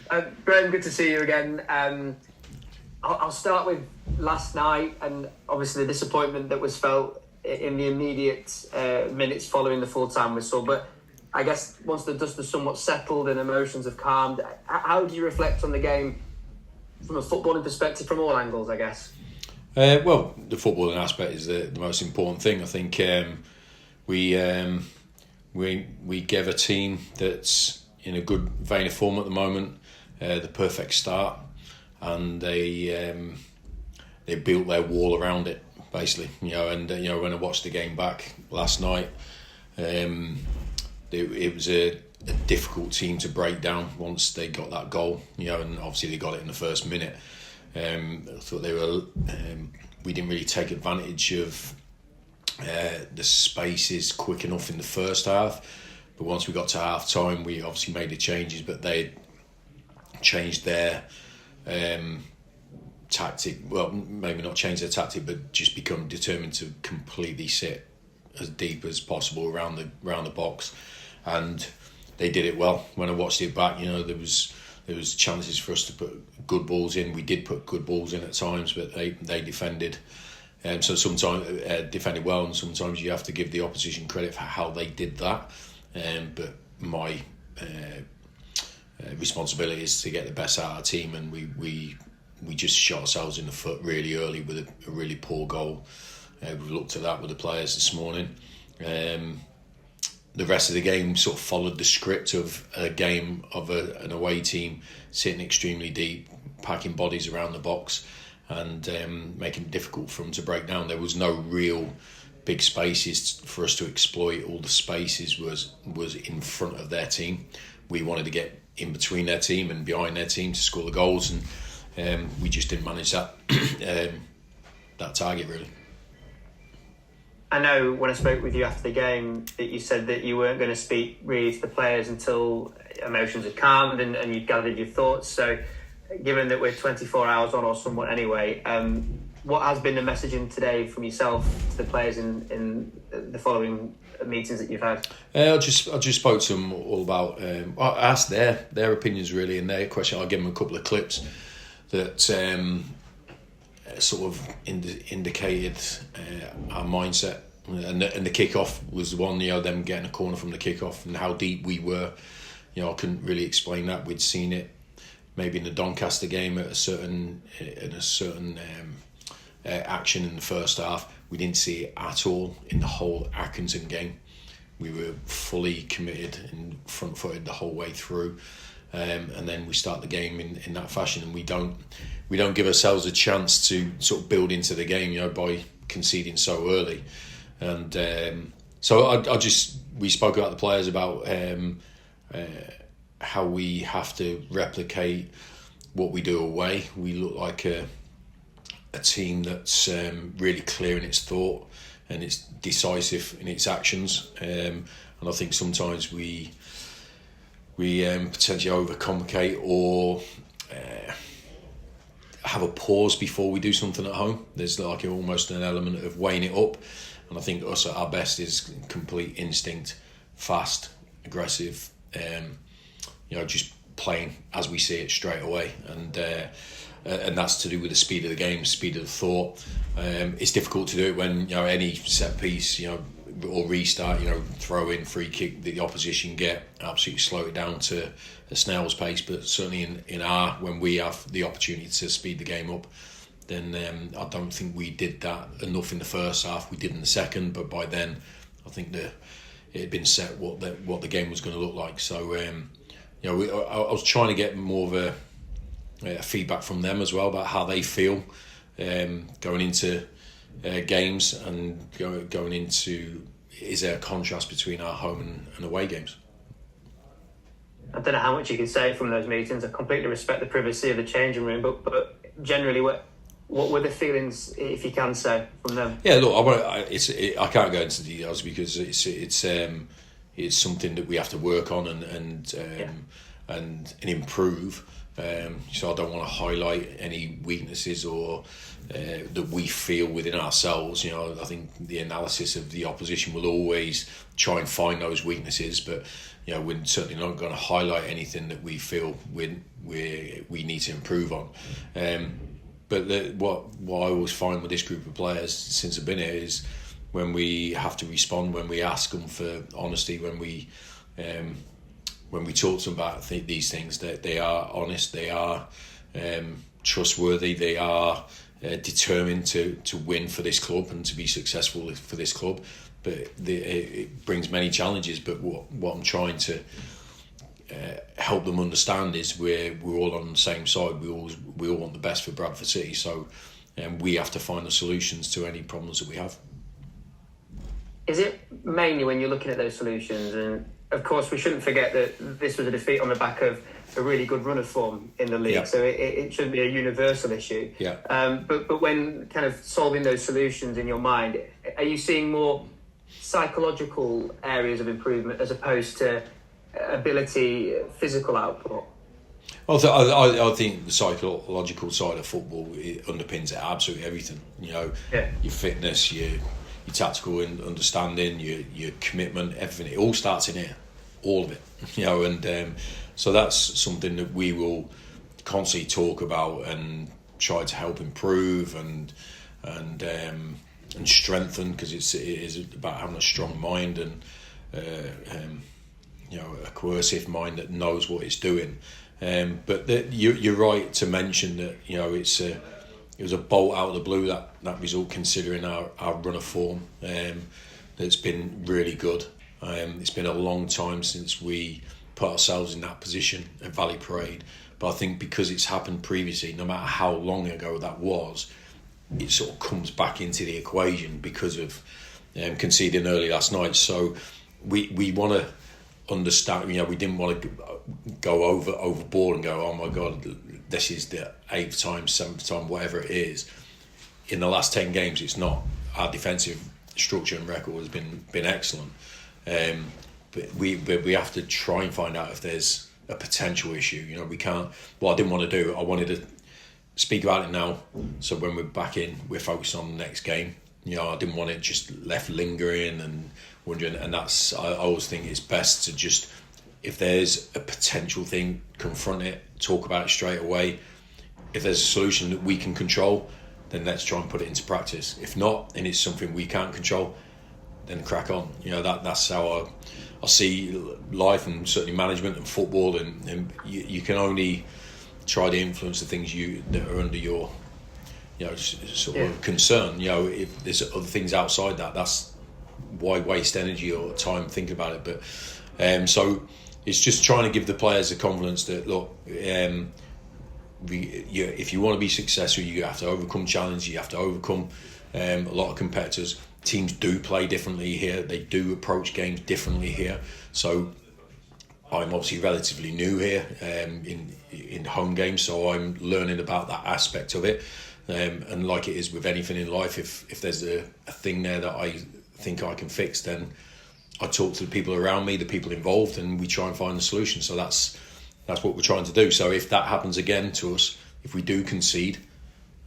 Graham, good to see you again. I'll start with last night and obviously the disappointment that was felt in the immediate minutes following the full-time whistle. But I guess once the dust has somewhat settled and emotions have calmed, how do you reflect on the game from a footballing perspective from all angles, I guess? Well, the footballing aspect is the most important thing. I think we gave a team that's in a good vein of form at the moment the perfect start, and they built their wall around it basically. And when I watched the game back last night, it was a difficult team to break down once they got that goal. And obviously they got it in the first minute. I thought we didn't really take advantage of the spaces quick enough in the first half, but once we got to half time we obviously made the changes, but they changed their tactic. Well, maybe not change their tactic, but just become determined to completely sit as deep as possible around the box, and they did it well. When I watched it back, there was chances for us to put good balls in. We did put good balls in at times, but they defended. So sometimes defended well, and sometimes you have to give the opposition credit for how they did that. But my responsibility is to get the best out of our team, and we just shot ourselves in the foot really early with a really poor goal. We've looked at that with the players this morning. The rest of the game sort of followed the script of a game of an away team sitting extremely deep, packing bodies around the box, and making it difficult for them to break down. There was no real big spaces for us to exploit. All the spaces was in front of their team. We wanted to get in between their team and behind their team to score the goals, and we just didn't manage that target really. I know when I spoke with you after the game that you said that you weren't going to speak really to the players until emotions had calmed and you'd gathered your thoughts. So given that we're 24 hours on or somewhat anyway, what has been the messaging today from yourself to the players in the following meetings that you've had? I just spoke to them all about, I asked their opinions really, and their question. I gave them a couple of clips that sort of indicated our mindset, and the kick-off was the one, them getting a corner from the kick-off and how deep we were. I couldn't really explain that. We'd seen it maybe in the Doncaster game at a certain action in the first half. We didn't see it at all in the whole Accrington game. We were fully committed and front-footed the whole way through. And then we start the game in that fashion, and we don't give ourselves a chance to sort of build into the game, by conceding so early. And so we spoke about the players about how we have to replicate what we do away. We look like a team that's really clear in its thought and it's decisive in its actions. And I think sometimes we potentially overcomplicate or have a pause before we do something at home. There's like almost an element of weighing it up, and I think us at our best is complete instinct, fast, aggressive, just playing as we see it straight away, and that's to do with the speed of the game, speed of the thought. It's difficult to do it when any set piece, or restart, throw in, free kick, the opposition get absolutely slow it down to a snail's pace. But certainly when we have the opportunity to speed the game up, then I don't think we did that enough in the first half. We did in the second, but by then I think it had been set what the game was going to look like. So I was trying to get more of a feedback from them as well about how they feel going into games, and going into, is there a contrast between our home and away games? I don't know how much you can say from those meetings. I completely respect the privacy of the changing room, but generally, what were the feelings, if you can say, from them? Yeah, look, I can't go into details because it's something that we have to work on and improve. So I don't want to highlight any weaknesses or that we feel within ourselves. I think the analysis of the opposition will always try and find those weaknesses, but we're certainly not going to highlight anything that we feel we need to improve on. But what I always find with this group of players since I've been here is when we have to respond, when we ask them for honesty, when we talk to them about these things, that they are honest, they are trustworthy, they are determined to win for this club and to be successful for this club. But it brings many challenges. But what I'm trying to help them understand is we're all on the same side. We all want the best for Bradford City. So we have to find the solutions to any problems that we have. Is it mainly when you're looking at those solutions? And of course, we shouldn't forget that this was a defeat on the back of a really good run of form in the league, yeah. So it shouldn't be a universal issue. Yeah. But when kind of solving those solutions in your mind, are you seeing more psychological areas of improvement as opposed to ability, physical output? I think the psychological side of football, it underpins absolutely everything. Your fitness, your tactical understanding, your commitment, everything. It all starts in here, all of it. And so that's something that we will constantly talk about and try to help improve and strengthen, because it is about having a strong mind and a coercive mind that knows what it's doing. But you're right to mention that it was a bolt out of the blue, that result, considering our run of form. That's been really good. It's been a long time since we put ourselves in that position at Valley Parade, but I think because it's happened previously, no matter how long ago that was, it sort of comes back into the equation because of conceding early last night. So we want to understand. We didn't want to go overboard and go, oh my God, this is the 8th time, 7th time, whatever it is. In the last 10 games, it's not. Our defensive structure and record has been excellent. But we have to try and find out if there's a potential issue. We can't. What I didn't want to do, I wanted to speak about it now, so when we're back in, we're focused on the next game. I didn't want it just left lingering and wondering. And that's, I always think it's best to just, if there's a potential thing, confront it, talk about it straight away. If there's a solution that we can control, then let's try and put it into practice. If not, and it's something we can't control, then crack on. That's how I see life, and certainly management and football. And you can only try to influence the things that are under your sort of concern. If there's other things outside that's why waste energy or time thinking about it. But so it's just trying to give the players the confidence that, look, if you want to be successful, you have to overcome challenges, you have to overcome a lot of competitors. Teams do play differently here, they do approach games differently here. So I'm obviously relatively new here in home games, so I'm learning about that aspect of it. And like it is with anything in life, if there's a thing there that I think I can fix, then I talk to the people around me, the people involved, and we try and find the solution. So that's what we're trying to do. So if that happens again to us, if we do concede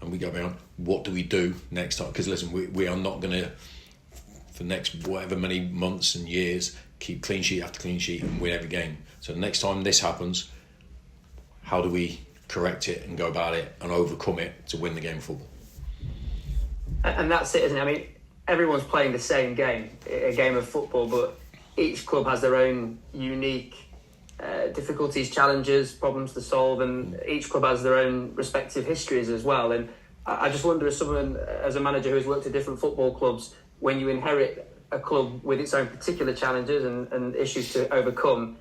and we go down, what do we do next time? Because listen, we are not going to, for the next whatever many months and years, keep clean sheet after clean sheet and win every game. So next time this happens, how do we correct it and go about it and overcome it to win the game of football? And that's it, isn't it? I mean, everyone's playing the same game, a game of football, but each club has their own unique difficulties, challenges, problems to solve, and each club has their own respective histories as well. And I just wonder, as someone, as a manager who's worked at different football clubs, when you inherit a club with its own particular challenges and issues to overcome,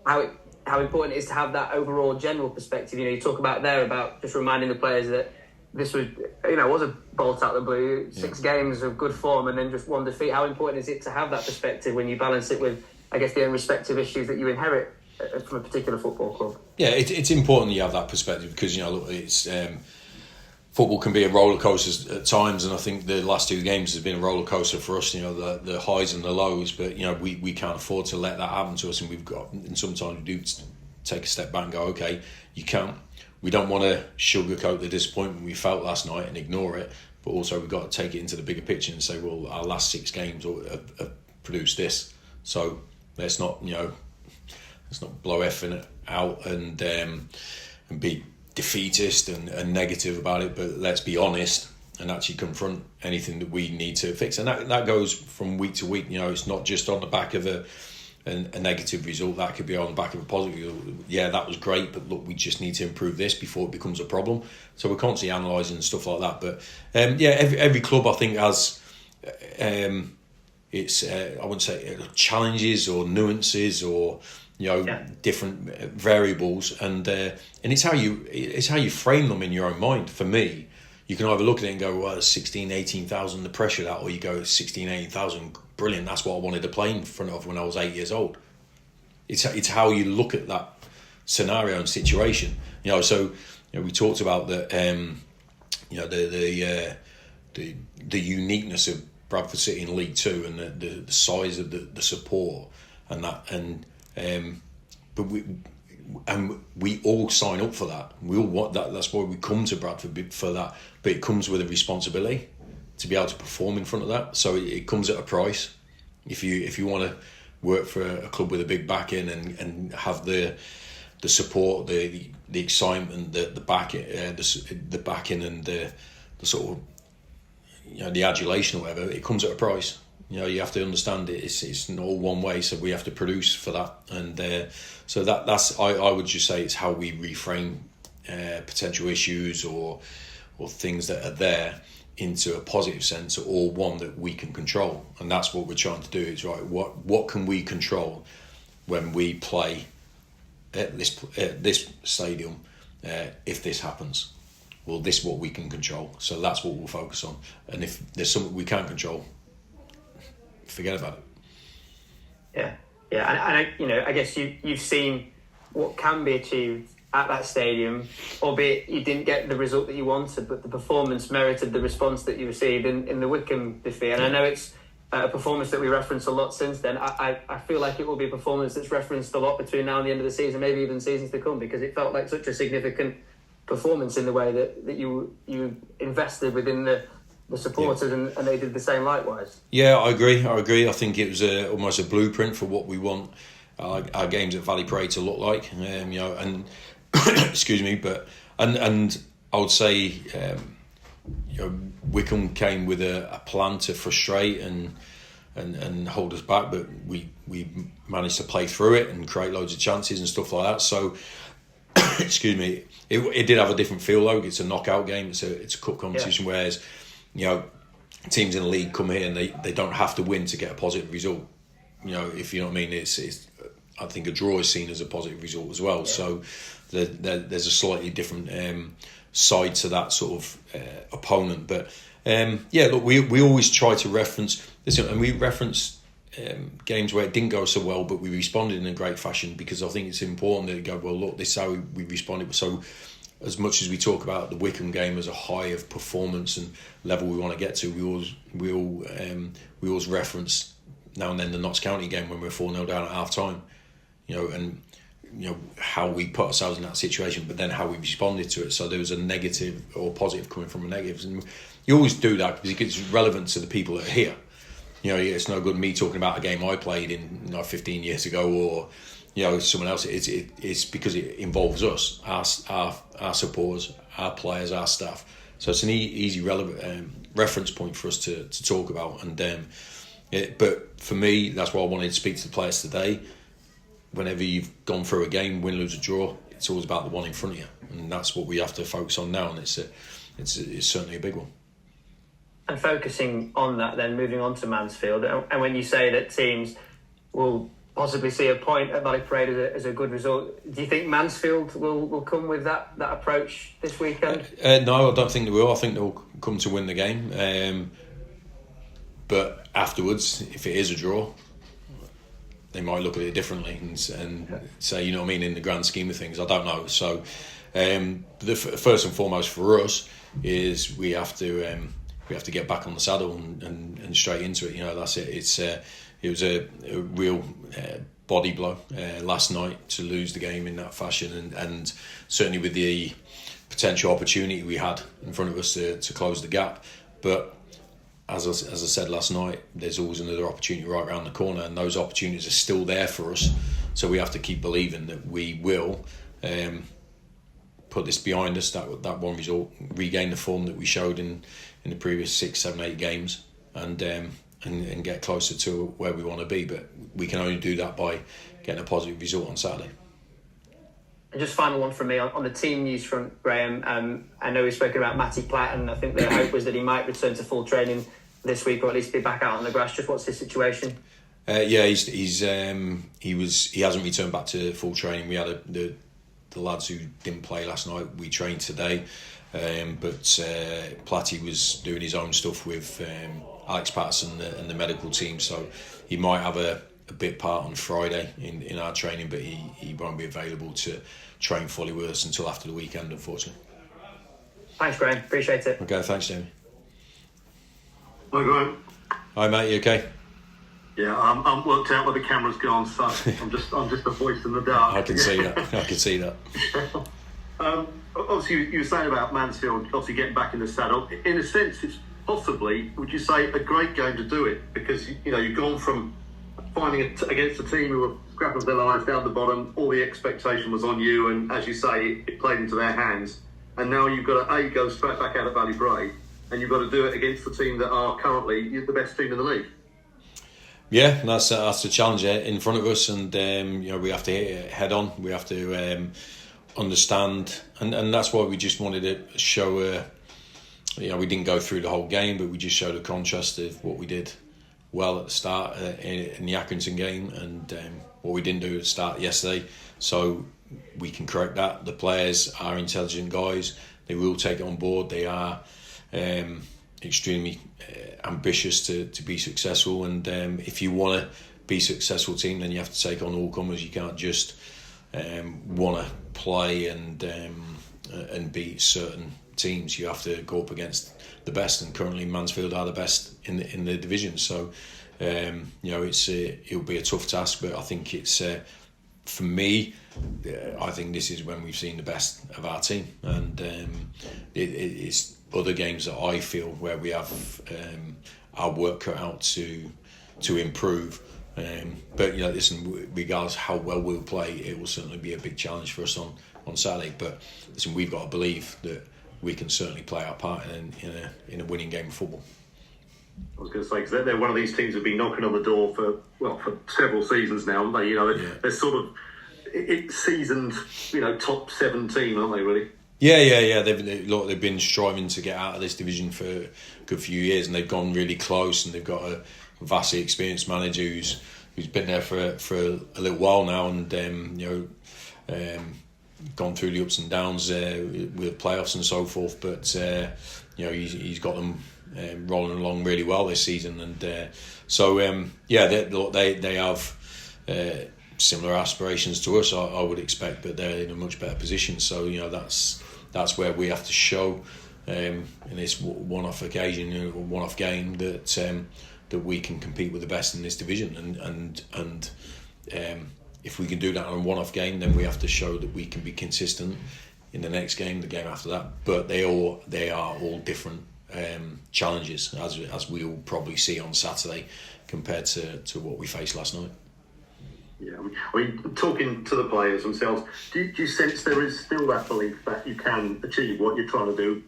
how important it is to have that overall general perspective. You talk about just reminding the players that this was a bolt out of the blue, 6 games of good form and then just one defeat. How important is it to have that perspective when you balance it with, I guess, the own respective issues that you inherit from a particular football club? Yeah, it's important you have that perspective, because look, it's football can be a roller coaster at times, and I think the last 2 games has been a roller coaster for us. The highs and the lows, but we can't afford to let that happen to us, and sometimes we do take a step back and go, okay, you can't. We don't want to sugarcoat the disappointment we felt last night and ignore it, but also we've got to take it into the bigger picture and say, well, our last 6 games have produced this, so let's not blow effing out and be defeatist and negative about it, but let's be honest and actually confront anything that we need to fix. And that goes from week to week. It's not just on the back of a negative result. That could be on the back of a positive result. Yeah, that was great, but look, we just need to improve this before it becomes a problem. So we're constantly analysing and stuff like that. But every club, I think, has its I wouldn't say challenges or nuances or different variables, and it's how you frame them in your own mind. For me, you can either look at it and go, well, 16, 18,000, the pressure of that, or you go 16, 18,000, brilliant, that's what I wanted to play in front of when I was 8 years old. It's how you look at that scenario and situation. So we talked about the uniqueness of Bradford City in League Two and the size of the support and that, but we all sign up for that. We all want that. That's why we come to Bradford for that. But it comes with a responsibility to be able to perform in front of that. So it comes at a price. If you want to work for a club with a big backing and have the support, the excitement, the backing, and the sort of the adulation or whatever, it comes at a price. You have to understand it. It's not all one way, so we have to produce for that. And so that's I would just say it's how we reframe potential issues or things that are there into a positive sense, or one that we can control. And that's what we're trying to do. Is right. What can we control when we play at this stadium? If this happens, well, this is what we can control. So that's what we'll focus on. And if there's something we can't control, forget about it. Yeah, and I guess you've seen what can be achieved at that stadium, albeit you didn't get the result that you wanted, but the performance merited the response that you received in the Wycombe defeat. And I know it's a performance that we referenced a lot since then. I feel like it will be a performance that's referenced a lot between now and the end of the season, maybe even seasons to come, because it felt like such a significant performance in the way that you invested within the supporters, and they did the same likewise. Yeah, I agree. I think it was almost a blueprint for what we want our games at Valley Parade to look like. And excuse me, but and I would say Wycombe came with a plan to frustrate and hold us back, but we managed to play through it and create loads of chances and stuff like that. So excuse me, it did have a different feel though. It's a knockout game. It's a cup competition, whereas teams in the league come here and they don't have to win to get a positive result. If you know what I mean, it's I think a draw is seen as a positive result as well. Yeah. So there's a slightly different side to that sort of opponent. But look, we always try to reference this, and we reference games where it didn't go so well, but we responded in a great fashion, because I think it's important that you go, well, look, this is how we responded. So as much as we talk about the Wycombe game as a high of performance and level we want to get to, we always reference now and then the Notts County game when we're 4-0 down at half time, and how we put ourselves in that situation, but then how we responded to it. So there was a negative or positive coming from a negative, and you always do that because it's relevant to the people that are here. It's no good me talking about a game I played in 15 years ago, or someone else. It's because it involves us, our supporters, our players, our staff. So it's an easy relevant reference point for us to talk about. And but for me, that's why I wanted to speak to the players today. Whenever you've gone through a game, win, lose, or draw, it's always about the one in front of you, and that's what we have to focus on now. And it's certainly a big one. And focusing on that, then moving on to Mansfield, and when you say that teams will possibly see a point at Valley Parade as a good result, do you think Mansfield will come with that approach this weekend? No, I don't think they will. I think they'll come to win the game. But afterwards, if it is a draw, they might look at it differently and say, in the grand scheme of things, I don't know. So the first and foremost for us is we have to get back on the saddle and straight into it. That's it. It was a real body blow last night to lose the game in that fashion, and certainly with the potential opportunity we had in front of us to close the gap. But as I said last night, there's always another opportunity right around the corner, and those opportunities are still there for us. So we have to keep believing that we will put this behind us, that one result, regain the form that we showed in the previous 6, 7, 8 games, and get closer to where we want to be. But we can only do that by getting a positive result on Saturday. And just final one from me on the team news front, Graham. I know we've spoken about Matty Platt, and I think the hope was that he might return to full training this week, or at least be back out on the grass. Just what's his situation? He hasn't returned back to full training. We had the lads who didn't play last night. We trained today, but Platty was doing his own stuff with Alex Patterson and the medical team, so he might have a bit part on Friday in our training, but he won't be available to train fully with us until after the weekend, unfortunately. Thanks, Graham. Appreciate it. Okay, thanks, Jamie. Hi, Graham. Hi, mate. You okay? Yeah, I'm worked out where the camera's gone, so I'm just a voice in the dark. I can see that. Obviously, you were saying about Mansfield obviously getting back in the saddle. In a sense, it's possibly, would you say, a great game to do it, because you've gone from finding it against a team who were scrapping for their lives down the bottom. All the expectation was on you, and as you say, it played into their hands. And now you've got to go straight back out of Valley Bray, and you've got to do it against the team that are currently the best team in the league. Yeah, that's the challenge in front of us, and we have to hit it head on. We have to understand, and that's why we just wanted to show. We didn't go through the whole game, but we just showed a contrast of what we did well at the start in the Accrington game, and what we didn't do at the start yesterday. So we can correct that. The players are intelligent guys. They will take it on board. They are extremely ambitious to be successful, and if you want to be a successful team, then you have to take on all comers. You can't just want to play and beat certain teams. You have to go up against the best, and currently Mansfield are the best in the division. So it'll be a tough task, but I think it's for me. I think this is when we've seen the best of our team, and it's other games that I feel where we have our work cut out to improve. But listen, regardless how well we'll play, it will certainly be a big challenge for us on Saturday. But listen, we've got to believe that we can certainly play our part in a winning game of football. I was going to say, because they're one of these teams who've been knocking on the door for several seasons now, haven't they? They're sort of seasoned, top 7 team, aren't they? Really? Yeah. They've been striving to get out of this division for a good few years, and they've gone really close. And they've got a vastly experienced manager who's been there for a little while now, and gone through the ups and downs with playoffs and so forth. But he's got them rolling along really well this season, and they have similar aspirations to us, I would expect, but they're in a much better position. So that's where we have to show in this one-off occasion, one-off game, that we can compete with the best in this division, and if we can do that on a one-off game, then we have to show that we can be consistent in the next game, the game after that. But they are all different challenges, as we will probably see on Saturday, compared to what we faced last night. Yeah, I mean, talking to the players themselves, do you sense there is still that belief that you can achieve what you're trying to do?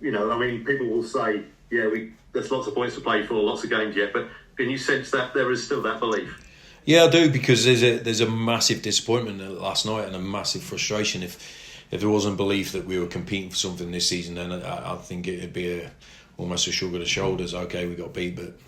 People will say, there's lots of points to play for, lots of games yet, but can you sense that there is still that belief? Yeah, I do, because there's a massive disappointment last night and a massive frustration. If there wasn't belief that we were competing for something this season, then I think it'd be almost a shrug of the shoulders. Okay, we got beat, but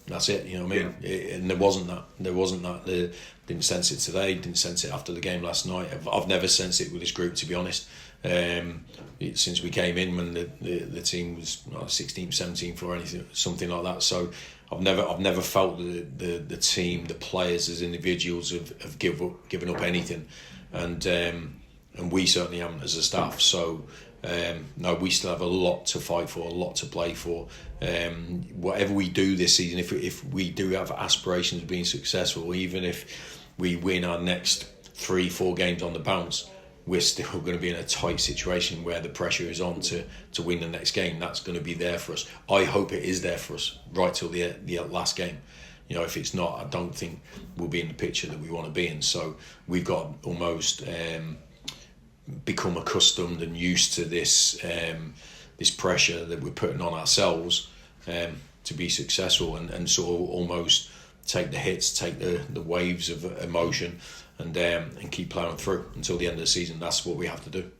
that's it. You know what I mean? Yeah. And there wasn't that. Didn't sense it today. Didn't sense it after the game last night. I've never sensed it with this group, to be honest. Since we came in, when the team was 16th, 17th or anything, something like that. So I've never felt the team, the players as individuals have given up anything, and we certainly haven't as a staff. So no, we still have a lot to fight for, a lot to play for. Whatever we do this season, if we do have aspirations of being successful, even if we win our next 3-4 games on the bounce, we're still going to be in a tight situation where the pressure is on to win the next game. That's going to be there for us. I hope it is there for us right till the last game. If it's not, I don't think we'll be in the picture that we want to be in. So we've got almost become accustomed and used to this pressure that we're putting on ourselves to be successful, and sort of almost take the hits, take the waves of emotion, and keep ploughing through until the end of the season. That's what we have to do.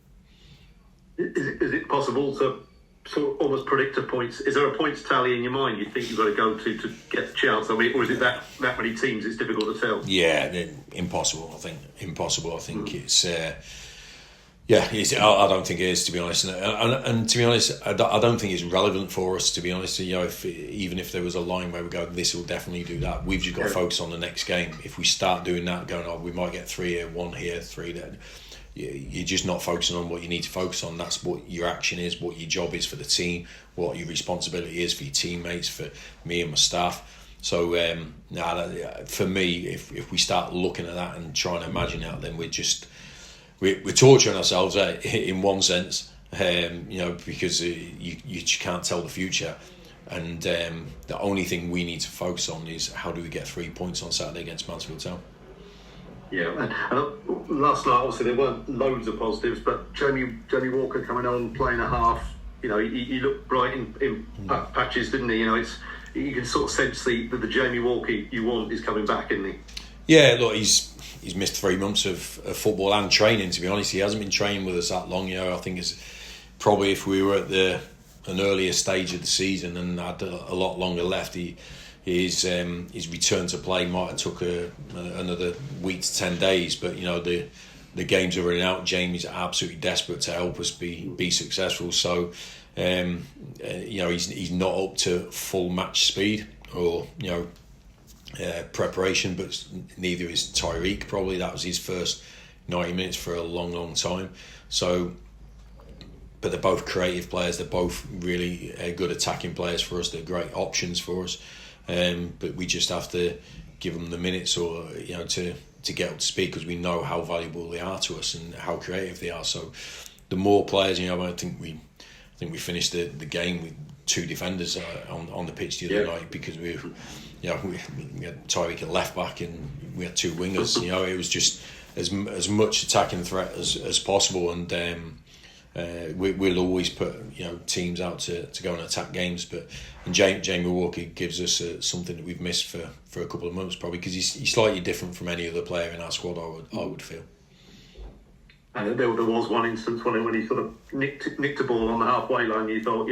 Is it possible to sort of almost predict a points? Is there a points tally in your mind you think you've got to go to get the chance? I mean, or is it that many teams? It's difficult to tell. Yeah, impossible. I think impossible. I think it's. I don't think it is, to be honest. And to be honest, I don't think it's relevant for us, to be honest. Even if there was a line where we go, this will definitely do that, we've just got to focus on the next game. If we start doing that, going, we might get 3 here, 1 here, 3 there, you're just not focusing on what you need to focus on. That's what your action is, what your job is for the team, what your responsibility is for your teammates, for me and my staff. So for me, if we start looking at that and trying to imagine that, then we're torturing ourselves in one sense, because you can't tell the future, and the only thing we need to focus on is how do we get 3 points on Saturday against Mansfield Town. Yeah, and last night obviously there weren't loads of positives, but Jamie Walker coming on, playing a half, he looked bright in patches, didn't he? You can sort of sense the Jamie Walker you want is coming back, isn't he? Yeah, look, he's missed 3 months of football and training, to be honest. He hasn't been training with us that long. I think it's probably, if we were at an earlier stage of the season and had a lot longer left, his return to play might have took another week to 10 days. But the games are running out. Jamie's absolutely desperate to help us be successful. So he's not up to full match speed or preparation, but neither is Tyreek. Probably that was his first 90 minutes for a long time. So, but they're both creative players. They're both really good attacking players for us. They're great options for us. But we just have to give them the minutes, or to get up to speed, because we know how valuable they are to us and how creative they are. So, the more players, I think we finished the game with 2 defenders on the pitch the other night, because we had Tyreek at left back and we had 2 wingers. It was just as much attacking threat as possible, and we'll always put teams out to go and attack games. And Jamie Walker gives us something that we've missed for a couple of months, probably because he's slightly different from any other player in our squad. I would feel. And there was one instance when he sort of nicked a ball on the halfway line. You thought,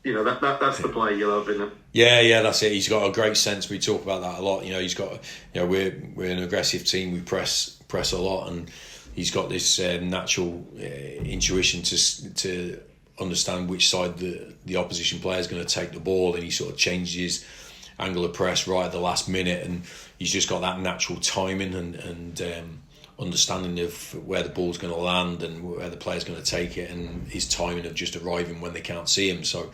that's the play you love, isn't it? Yeah, that's it. He's got a great sense. We talk about that a lot. He's got, we're an aggressive team. We press a lot, and he's got this natural intuition to understand which side the opposition player is going to take the ball, and he sort of changes his angle of press right at the last minute, and he's just got that natural timing and understanding of where the ball's going to land and where the player's going to take it, and his timing of just arriving when they can't see him. So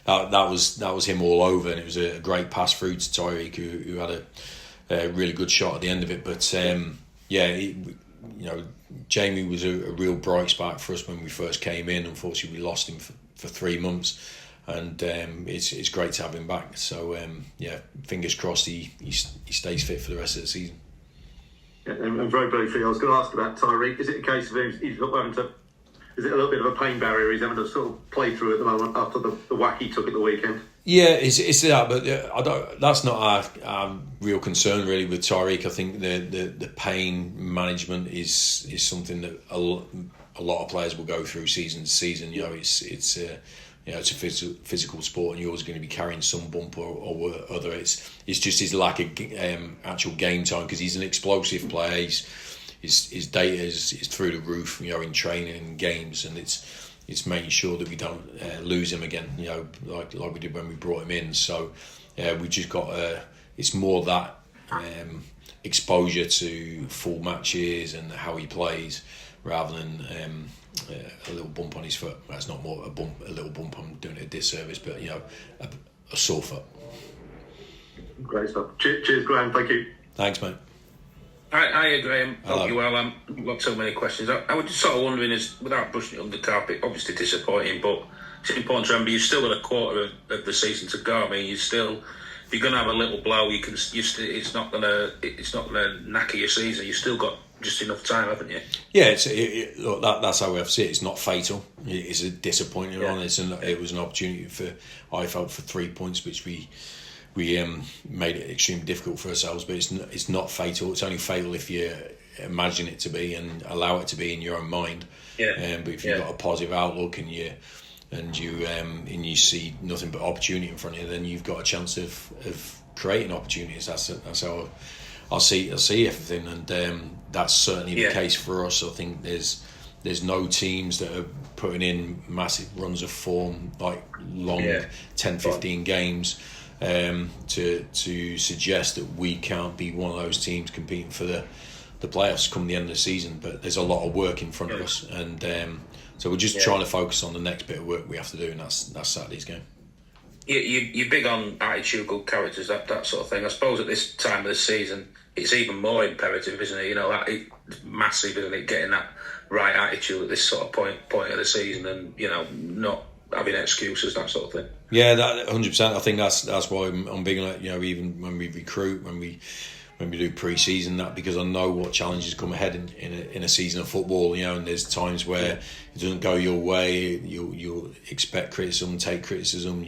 that was him all over, and it was a great pass through to Tyreek, who had a really good shot at the end of it. But Jamie was a real bright spark for us when we first came in. Unfortunately, we lost him for 3 months, and it's great to have him back. So fingers crossed he stays fit for the rest of the season. And very briefly, I was going to ask about Tyreek. Is it a case of he's not having to? Is it a little bit of a pain barrier he's having to sort of play through at the moment after the whack he took at the weekend? Yeah, it's that, but that's not our real concern really with Tyreek. I think the pain management is something that a lot of players will go through season to season. It's a physical sport, and you're always going to be carrying some bump or other. It's just his lack of actual game time, because he's an explosive player. His data is through the roof, in training and games, and it's making sure that we don't lose him again, like we did when we brought him in. So we just got it's more that exposure to full matches and how he plays, rather than a little bump on his foot. That's not more a little bump. I'm doing it a disservice, but a sore foot. Great stuff. Cheers, Graham. Thank you. Thanks, mate. Hi, Graham. Hello. Hope you well. I've got so many questions. I was just sort of wondering, without brushing it under the carpet, obviously disappointing, but it's important to remember you've still got a quarter of the season to go. I mean, if you're going to have a little blow, it's not going to knacker your season. You've still got just enough time, haven't you? Yeah, look, that's how we have to see it. It's not fatal. It's a disappointing one. It was an opportunity I felt for 3 points, which we made it extremely difficult for ourselves. But it's not fatal. It's only fatal if you imagine it to be and allow it to be in your own mind. Yeah. But if you've got a positive outlook and you see nothing but opportunity in front of you, then you've got a chance of creating opportunities. That's how I see everything, and that's certainly the case for us. I think there's no teams that are putting in massive runs of form, like long 10, 15 games, to suggest that we can't be one of those teams competing for the playoffs come the end of the season. But there's a lot of work in front of us, and so we're just trying to focus on the next bit of work we have to do, and that's Saturday's game. You're big on attitude, good characters, that sort of thing. I suppose at this time of the season, it's even more imperative, isn't it? It's massive, isn't it? Getting that right attitude at this sort of point of the season, and not having excuses, that sort of thing. Yeah, that 100%. I think that's why I'm big on it. Even when we recruit, when we do pre-season, that because I know what challenges come ahead in a season of football. And there's times where it doesn't go your way. You'll expect criticism, take criticism.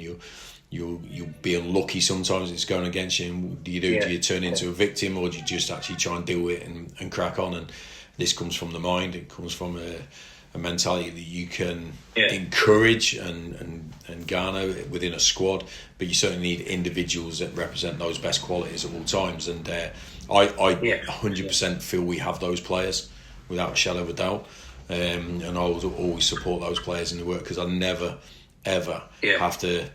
You'll be unlucky sometimes. It's going against you. And do you turn into a victim, or do you just actually try and deal with it and crack on? And this comes from the mind. It comes from a mentality that you can encourage and garner within a squad, but you certainly need individuals that represent those best qualities at all times. And I 100% feel we have those players without a shadow of a doubt. And I will always support those players in the work, because I never ever have to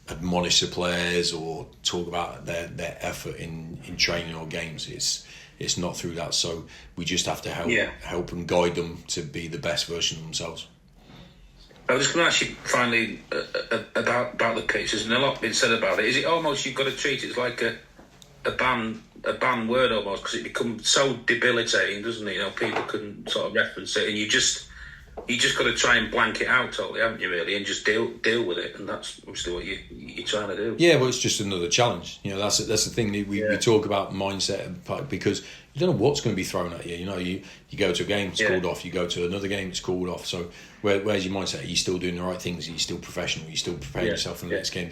admonish the players or talk about their effort in training or games. It's not through that, so we just have to help and guide them to be the best version of themselves. I was just going to ask you finally about the pitches, and a lot been said about it. Is it almost you've got to treat it as like a banned word almost, because it becomes so debilitating, doesn't it? People can sort of reference it, and you just got to try and blank it out totally, haven't you, really, and just deal with it, and that's obviously what you're trying to do. Yeah, well, it's just another challenge. That's the thing that we talk about mindset, because you don't know what's going to be thrown at you. You go to a game, it's called off. You go to another game, it's called off. So where's your mindset? Are you still doing the right things? Are you still professional? Are you still preparing yourself for the next game?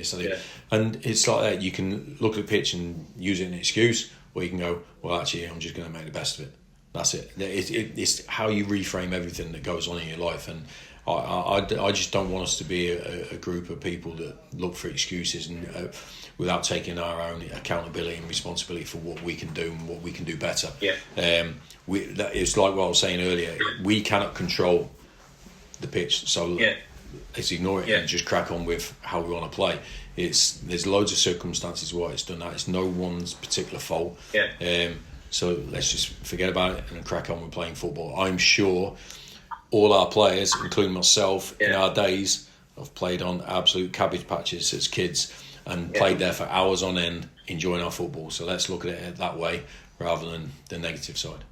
And it's like that. You can look at the pitch and use it as an excuse, or you can go, well, actually, I'm just going to make the best of it. That's it. It's how you reframe everything that goes on in your life. And I just don't want us to be a group of people that look for excuses and without taking our own accountability and responsibility for what we can do and what we can do better. It's like what I was saying earlier. We cannot control the pitch, so let's ignore it and just crack on with how we want to play. There's loads of circumstances why it's done that. It's no one's particular fault. So let's just forget about it and crack on with playing football. I'm sure all our players, including myself, in our days, have played on absolute cabbage patches as kids and played there for hours on end, enjoying our football. So let's look at it that way rather than the negative side.